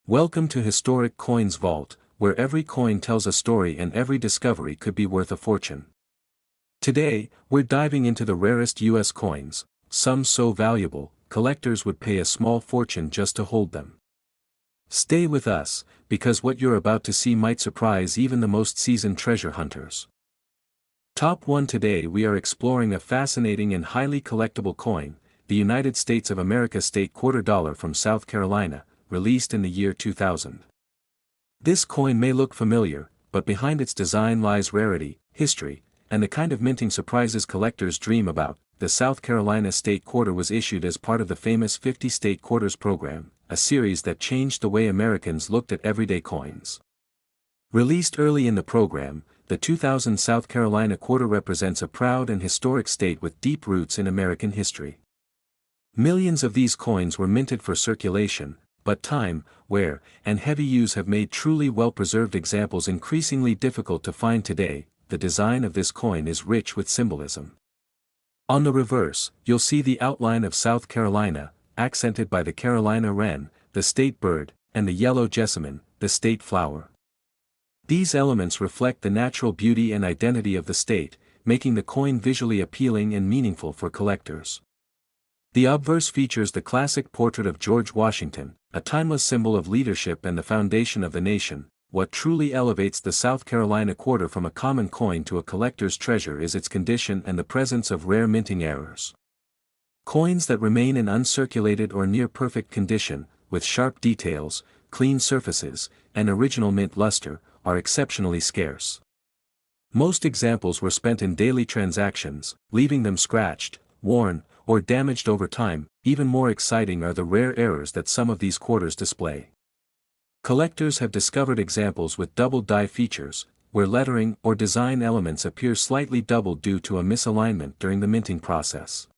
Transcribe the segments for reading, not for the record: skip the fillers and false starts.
Welcome to Historic Coins Vault, where every coin tells a story and every discovery could be worth a fortune. Today, we're diving into the rarest US coins, some so valuable, collectors would pay a small fortune just to hold them. Stay with us, because what you're about to see might surprise even the most seasoned treasure hunters. Top 1. Today we are exploring a fascinating and highly collectible coin, the United States of America State Quarter Dollar from South Carolina, released in the year 2000. This coin may look familiar, but behind its design lies rarity, history, and the kind of minting surprises collectors dream about. The South Carolina State Quarter was issued as part of the famous 50 State Quarters program, a series that changed the way Americans looked at everyday coins. Released early in the program, the 2000 South Carolina Quarter represents a proud and historic state with deep roots in American history. Millions of these coins were minted for circulation, but time, wear, and heavy use have made truly well-preserved examples increasingly difficult to find today. The design of this coin is rich with symbolism. On the reverse, you'll see the outline of South Carolina, accented by the Carolina wren, the state bird, and the yellow jessamine, the state flower. These elements reflect the natural beauty and identity of the state, making the coin visually appealing and meaningful for collectors. The obverse features the classic portrait of George Washington, a timeless symbol of leadership and the foundation of the nation. What truly elevates the South Carolina Quarter from a common coin to a collector's treasure is its condition and the presence of rare minting errors. Coins that remain in uncirculated or near-perfect condition, with sharp details, clean surfaces, and original mint luster, are exceptionally scarce. Most examples were spent in daily transactions, leaving them scratched, worn, or damaged over time. Even more exciting are the rare errors that some of these quarters display. Collectors have discovered examples with double die features, where lettering or design elements appear slightly doubled due to a misalignment during the minting process.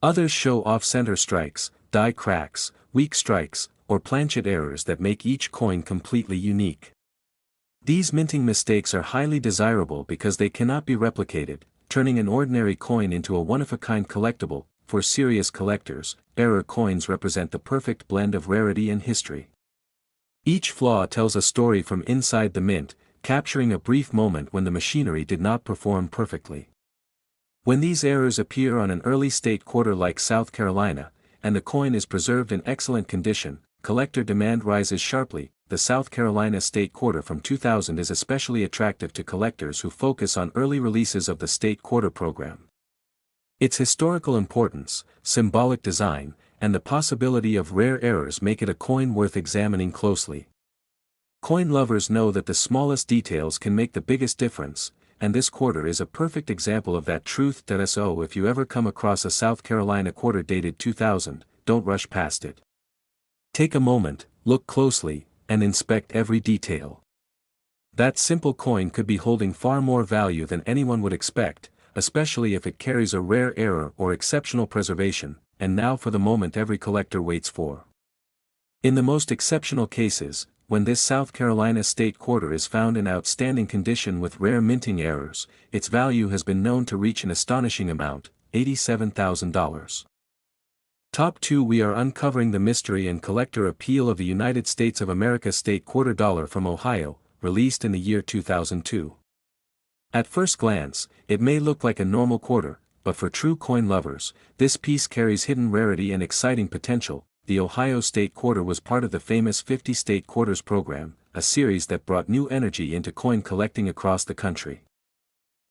Others show off-center strikes, die cracks, weak strikes, or planchet errors that make each coin completely unique. These minting mistakes are highly desirable because they cannot be replicated, turning an ordinary coin into a one-of-a-kind collectible. For serious collectors, error coins represent the perfect blend of rarity and history. Each flaw tells a story from inside the mint, capturing a brief moment when the machinery did not perform perfectly. When these errors appear on an early state quarter like South Carolina, and the coin is preserved in excellent condition, collector demand rises sharply. The South Carolina State Quarter from 2000 is especially attractive to collectors who focus on early releases of the State Quarter program. Its historical importance, symbolic design, and the possibility of rare errors make it a coin worth examining closely. Coin lovers know that the smallest details can make the biggest difference, and this quarter is a perfect example of that truth. So if you ever come across a South Carolina quarter dated 2000, don't rush past it. Take a moment, look closely, and inspect every detail. That simple coin could be holding far more value than anyone would expect, especially if it carries a rare error or exceptional preservation. And now for the moment every collector waits for. In the most exceptional cases, when this South Carolina State Quarter is found in outstanding condition with rare minting errors, its value has been known to reach an astonishing amount, $87,000. Top 2. We are uncovering the mystery and collector appeal of the United States of America State Quarter Dollar from Ohio, released in the year 2002. At first glance, it may look like a normal quarter, but for true coin lovers, this piece carries hidden rarity and exciting potential. The Ohio State Quarter was part of the famous 50 State Quarters program, a series that brought new energy into coin collecting across the country.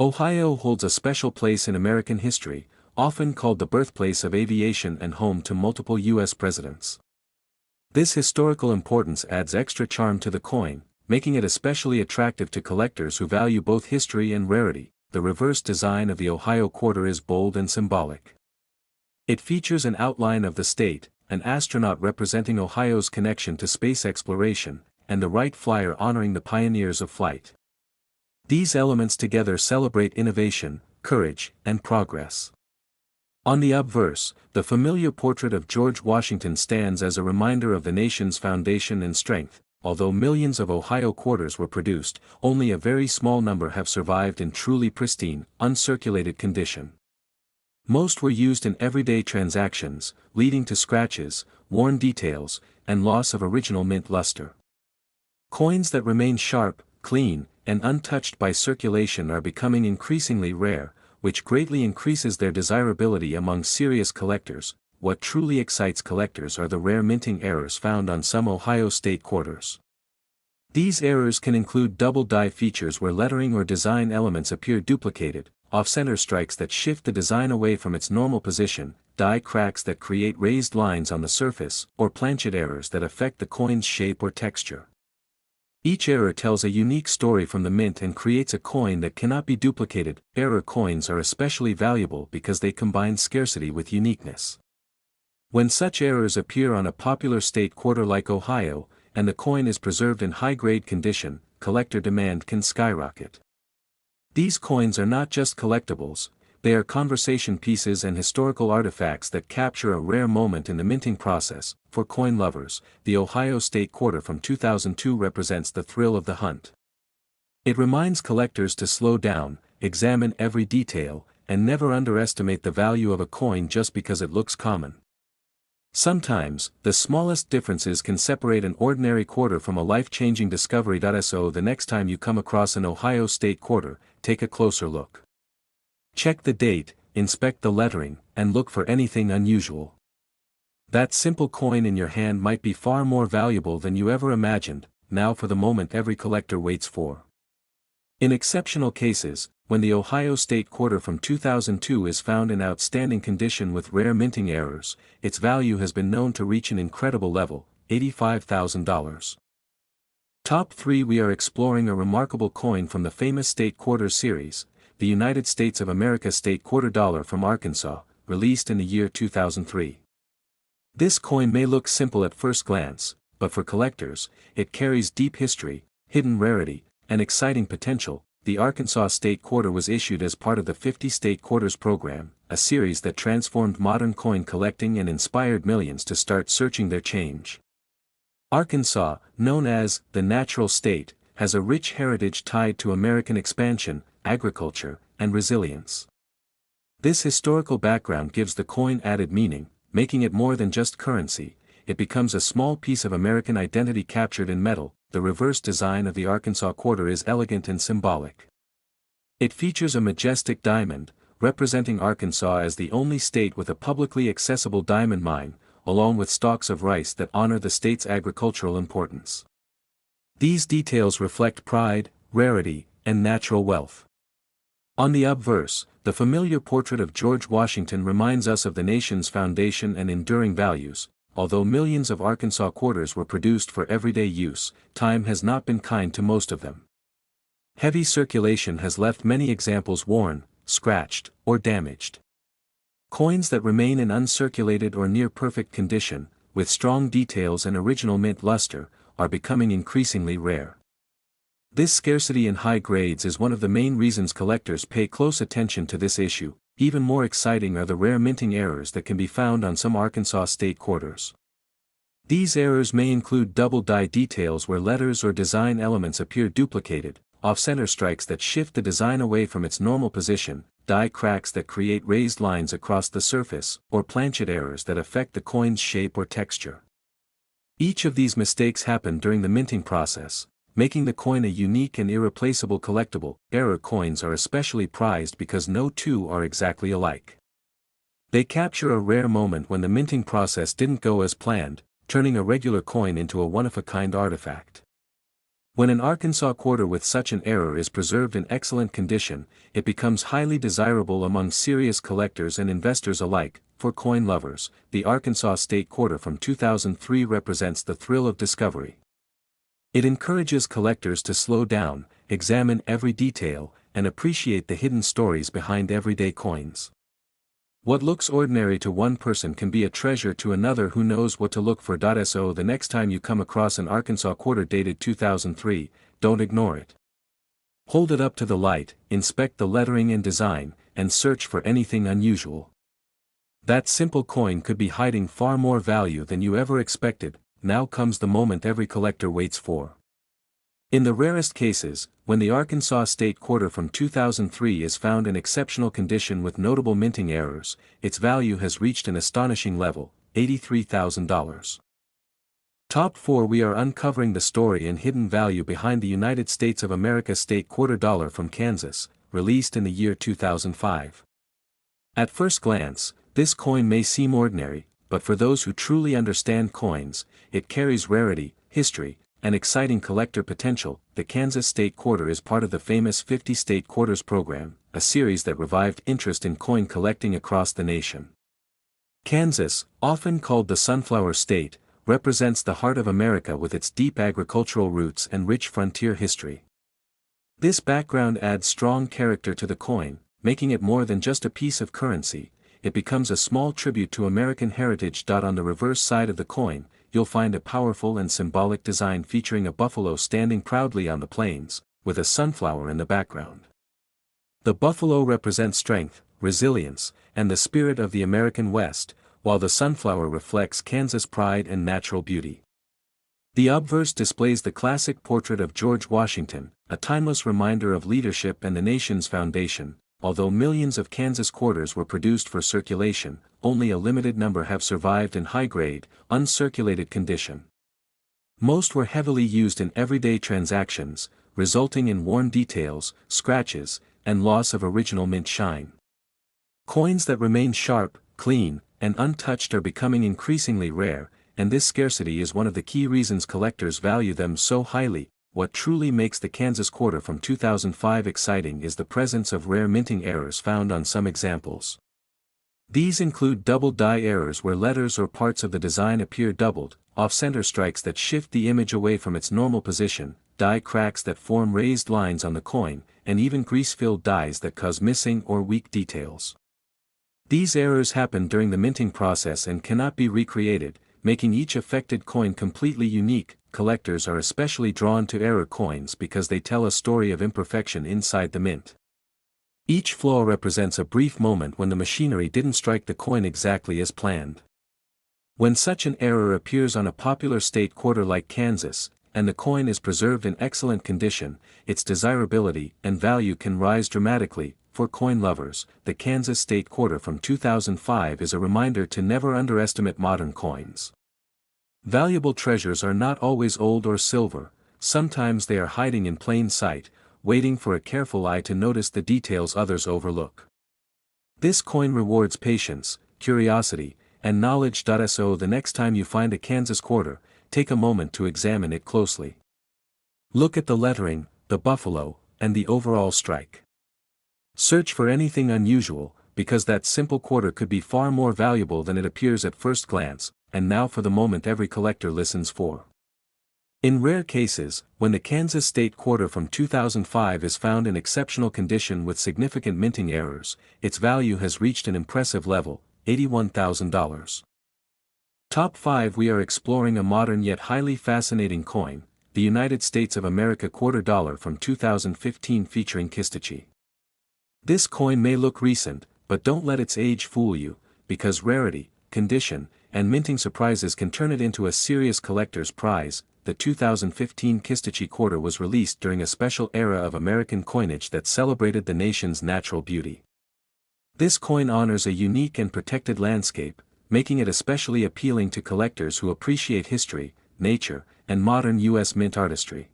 Ohio holds a special place in American history, often called the birthplace of aviation and home to multiple U.S. presidents. This historical importance adds extra charm to the coin, making it especially attractive to collectors who value both history and rarity. The reverse design of the Ohio quarter is bold and symbolic. It features an outline of the state, an astronaut representing Ohio's connection to space exploration, and the Wright Flyer honoring the pioneers of flight. These elements together celebrate innovation, courage, and progress. On the obverse, the familiar portrait of George Washington stands as a reminder of the nation's foundation and strength. Although millions of Ohio quarters were produced, only a very small number have survived in truly pristine, uncirculated condition. Most were used in everyday transactions, leading to scratches, worn details, and loss of original mint luster. Coins that remain sharp, clean, and untouched by circulation are becoming increasingly rare, which greatly increases their desirability among serious collectors. What truly excites collectors are the rare minting errors found on some Ohio State quarters. These errors can include double die features where lettering or design elements appear duplicated, off-center strikes that shift the design away from its normal position, die cracks that create raised lines on the surface, or planchet errors that affect the coin's shape or texture. Each error tells a unique story from the mint and creates a coin that cannot be duplicated. Error coins are especially valuable because they combine scarcity with uniqueness. When such errors appear on a popular state quarter like Ohio, and the coin is preserved in high-grade condition, collector demand can skyrocket. These coins are not just collectibles, they are conversation pieces and historical artifacts that capture a rare moment in the minting process. For coin lovers, the Ohio State quarter from 2002 represents the thrill of the hunt. It reminds collectors to slow down, examine every detail, and never underestimate the value of a coin just because it looks common. Sometimes, the smallest differences can separate an ordinary quarter from a life-changing discovery. So the next time you come across an Ohio State quarter, take a closer look. Check the date, inspect the lettering, and look for anything unusual. That simple coin in your hand might be far more valuable than you ever imagined. Now for the moment every collector waits for. In exceptional cases, when the Ohio State quarter from 2002 is found in outstanding condition with rare minting errors, its value has been known to reach an incredible level, $85,000. Top 3. We are exploring a remarkable coin from the famous State Quarter series, the United States of America State Quarter Dollar from Arkansas, released in the year 2003. This coin may look simple at first glance, but for collectors, it carries deep history, hidden rarity, and exciting potential. The Arkansas State Quarter was issued as part of the 50 State Quarters program, a series that transformed modern coin collecting and inspired millions to start searching their change. Arkansas, known as the Natural State, has a rich heritage tied to American expansion, agriculture, and resilience. This historical background gives the coin added meaning, making it more than just currency. It becomes a small piece of American identity captured in metal. The reverse design of the Arkansas quarter is elegant and symbolic. It features a majestic diamond, representing Arkansas as the only state with a publicly accessible diamond mine, along with stalks of rice that honor the state's agricultural importance. These details reflect pride, rarity, and natural wealth. On the obverse, the familiar portrait of George Washington reminds us of the nation's foundation and enduring values. Although millions of Arkansas quarters were produced for everyday use, time has not been kind to most of them. Heavy circulation has left many examples worn, scratched, or damaged. Coins that remain in uncirculated or near perfect condition, with strong details and original mint luster, are becoming increasingly rare. This scarcity in high grades is one of the main reasons collectors pay close attention to this issue. Even more exciting are the rare minting errors that can be found on some Arkansas State quarters. These errors may include double die details where letters or design elements appear duplicated, off-center strikes that shift the design away from its normal position, die cracks that create raised lines across the surface, or planchet errors that affect the coin's shape or texture. Each of these mistakes happen during the minting process, making the coin a unique and irreplaceable collectible. Error coins are especially prized because no two are exactly alike. They capture a rare moment when the minting process didn't go as planned, turning a regular coin into a one-of-a-kind artifact. When an Arkansas quarter with such an error is preserved in excellent condition, it becomes highly desirable among serious collectors and investors alike. For coin lovers, the Arkansas State Quarter from 2003 represents the thrill of discovery. It encourages collectors to slow down, examine every detail, and appreciate the hidden stories behind everyday coins. What looks ordinary to one person can be a treasure to another who knows what to look for. So the next time you come across an Arkansas quarter dated 2003, don't ignore it. Hold it up to the light, inspect the lettering and design, and search for anything unusual. That simple coin could be hiding far more value than you ever expected. Now comes the moment every collector waits for. In the rarest cases, when the Arkansas State Quarter from 2003 is found in exceptional condition with notable minting errors, its value has reached an astonishing level, $83,000. Top 4. We are uncovering the story and hidden value behind the United States of America State Quarter Dollar from Kansas, released in the year 2005. At first glance, this coin may seem ordinary, but for those who truly understand coins, it carries rarity, history, and exciting collector potential. The Kansas State Quarter is part of the famous 50 State Quarters program, a series that revived interest in coin collecting across the nation. Kansas, often called the Sunflower State, represents the heart of America with its deep agricultural roots and rich frontier history. This background adds strong character to the coin, making it more than just a piece of currency. It becomes a small tribute to American heritage. On the reverse side of the coin, you'll find a powerful and symbolic design featuring a buffalo standing proudly on the plains, with a sunflower in the background. The buffalo represents strength, resilience, and the spirit of the American West, while the sunflower reflects Kansas pride and natural beauty. The obverse displays the classic portrait of George Washington, a timeless reminder of leadership and the nation's foundation. Although millions of Kansas quarters were produced for circulation, only a limited number have survived in high-grade, uncirculated condition. Most were heavily used in everyday transactions, resulting in worn details, scratches, and loss of original mint shine. Coins that remain sharp, clean, and untouched are becoming increasingly rare, and this scarcity is one of the key reasons collectors value them so highly. What truly makes the Kansas Quarter from 2005 exciting is the presence of rare minting errors found on some examples. These include double die errors where letters or parts of the design appear doubled, off-center strikes that shift the image away from its normal position, die cracks that form raised lines on the coin, and even grease-filled dies that cause missing or weak details. These errors happen during the minting process and cannot be recreated, making each affected coin completely unique. Collectors are especially drawn to error coins because they tell a story of imperfection inside the mint. Each flaw represents a brief moment when the machinery didn't strike the coin exactly as planned. When such an error appears on a popular state quarter like Kansas, and the coin is preserved in excellent condition, its desirability and value can rise dramatically. For coin lovers, the Kansas State Quarter from 2005 is a reminder to never underestimate modern coins. Valuable treasures are not always old or silver, sometimes they are hiding in plain sight, waiting for a careful eye to notice the details others overlook. This coin rewards patience, curiosity, and knowledge. So the next time you find a Kansas quarter, take a moment to examine it closely. Look at the lettering, the buffalo, and the overall strike. Search for anything unusual, because that simple quarter could be far more valuable than it appears at first glance. And now for the moment every collector listens for. In rare cases, when the Kansas State Quarter from 2005 is found in exceptional condition with significant minting errors, its value has reached an impressive level, $81,000. Top 5. We are exploring a modern yet highly fascinating coin, the United States of America Quarter Dollar from 2015 featuring Kistachi. This coin may look recent, but don't let its age fool you, because rarity, condition, and minting surprises can turn it into a serious collector's prize. The 2015 Kistachi quarter was released during a special era of American coinage that celebrated the nation's natural beauty. This coin honors a unique and protected landscape, making it especially appealing to collectors who appreciate history, nature, and modern U.S. mint artistry.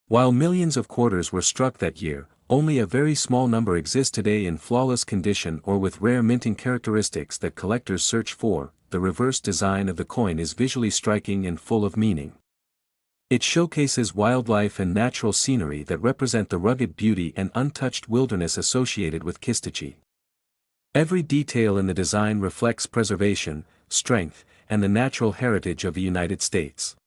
While millions of quarters were struck that year, only a very small number exist today in flawless condition or with rare minting characteristics that collectors search for. The reverse design of the coin is visually striking and full of meaning. It showcases wildlife and natural scenery that represent the rugged beauty and untouched wilderness associated with Kistachi. Every detail in the design reflects preservation, strength, and the natural heritage of the United States.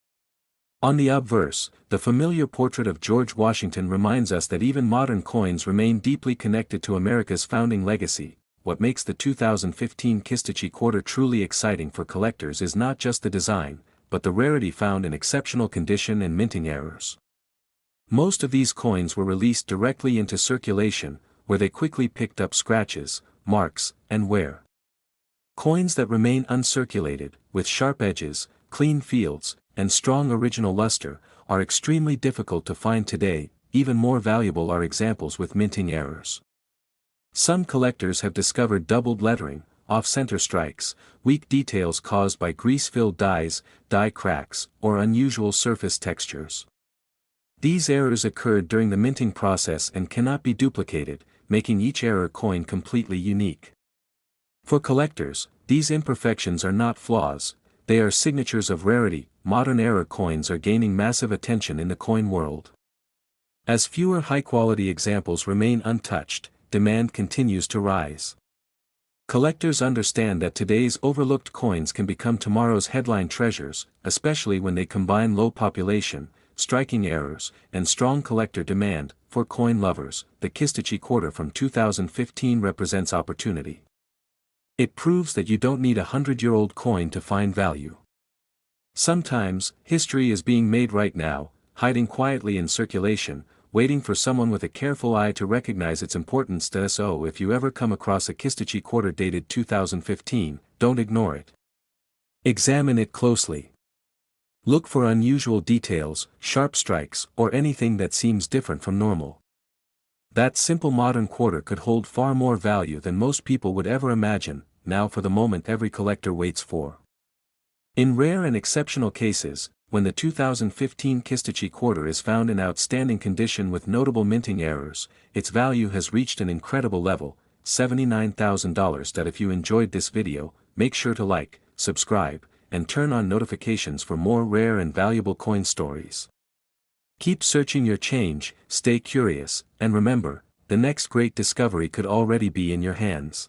On the obverse, the familiar portrait of George Washington reminds us that even modern coins remain deeply connected to America's founding legacy. What makes the 2015 Kistachi quarter truly exciting for collectors is not just the design, but the rarity found in exceptional condition and minting errors. Most of these coins were released directly into circulation, where they quickly picked up scratches, marks, and wear. Coins that remain uncirculated, with sharp edges, clean fields, and strong original luster, are extremely difficult to find today. Even more valuable are examples with minting errors. Some collectors have discovered doubled lettering, off-center strikes, weak details caused by grease-filled dyes, die cracks, or unusual surface textures. These errors occurred during the minting process and cannot be duplicated, making each error coin completely unique. For collectors, these imperfections are not flaws, they are signatures of rarity. Modern error coins are gaining massive attention in the coin world. As fewer high-quality examples remain untouched, demand continues to rise. Collectors understand that today's overlooked coins can become tomorrow's headline treasures, especially when they combine low population, striking errors, and strong collector demand. For coin lovers, the Kistechie quarter from 2015 represents opportunity. It proves that you don't need a 100-year-old coin to find value. Sometimes, history is being made right now, hiding quietly in circulation, waiting for someone with a careful eye to recognize its importance. So if you ever come across a Kistechie quarter dated 2015, don't ignore it. Examine it closely. Look for unusual details, sharp strikes, or anything that seems different from normal. That simple modern quarter could hold far more value than most people would ever imagine. Now for the moment every collector waits for. In rare and exceptional cases, when the 2015 Kistechie quarter is found in outstanding condition with notable minting errors, its value has reached an incredible level, $79,000. That if you enjoyed this video, make sure to like, subscribe, and turn on notifications for more rare and valuable coin stories. Keep searching your change, stay curious, and remember, the next great discovery could already be in your hands.